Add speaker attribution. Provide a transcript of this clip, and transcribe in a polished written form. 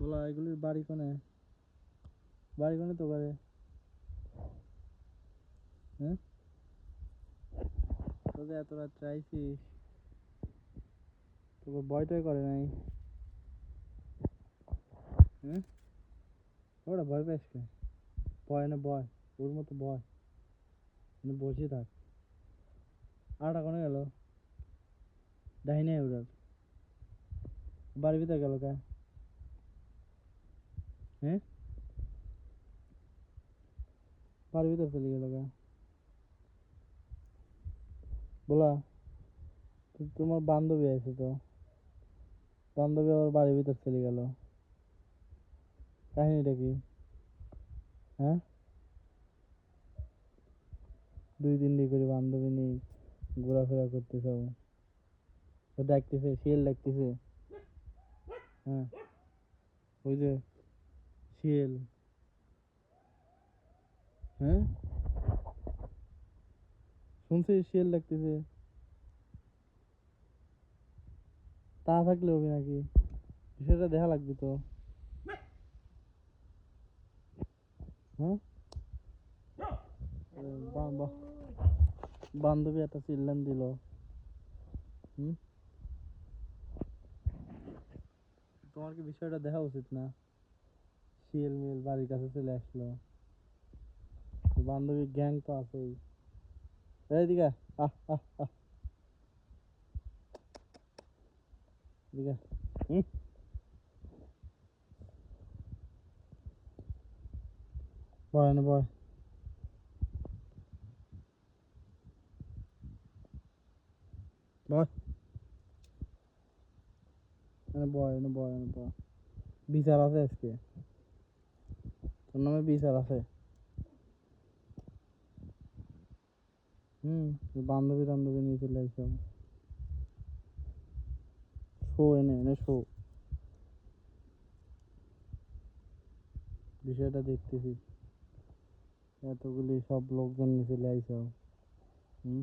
Speaker 1: বলা এগুলির বাড়ি কোনে তো করে হ্যাঁ তোকে এত রাত্রে আইছিস তোকে ভয়টাই করে নাই হ্যাঁ ওরা ভয় পাইস কে ভয় না ভয় ওর মতো ভয় বসে থাক আটা কোনে গেল ডাইনে ওটার বাড়ির ভিতরে গেল কে হ্যাঁ বাড়ির ভিতরে চলে গেল কে বলা তোমার বান্ধবী আছে তো বান্ধবী আবার বাড়ির ভিতর চলে গেল কাহিনীটা কি হ্যাঁ 2 দিন করে বান্ধবী নেই ঘোরাফেরা করতেছে ও ডাকতেছে শিয়াল ডাকতেছে হ্যাঁ ওই যে শিয়াল হ্যাঁ শুনছিস শিয়াল ডাকতেছে তা থাকলে হবে নাকি বিষয়টা দেখা লাগবে তো হ্যাঁ বান্ধবী একটা চিল্লান দিল হুম তোমার কি বিষয়টা দেখা উচিত না শিয়াল মিল বাড়ির কাছে চলে আসলো বান্ধবীর গ্যাং তো আছেই এইদিকে আহ আহ আহ এদিকে হুম বয় না বয় বয় বয় বিচার আছে আজকে তোর নামে বিচার আছে বান্ধবী টান্ধবী নিয়ে চলে আসো শো এনে শো বিষয়টা দেখতেছি এতগুলি সব লোকজন নিয়ে চলে আইসো হুম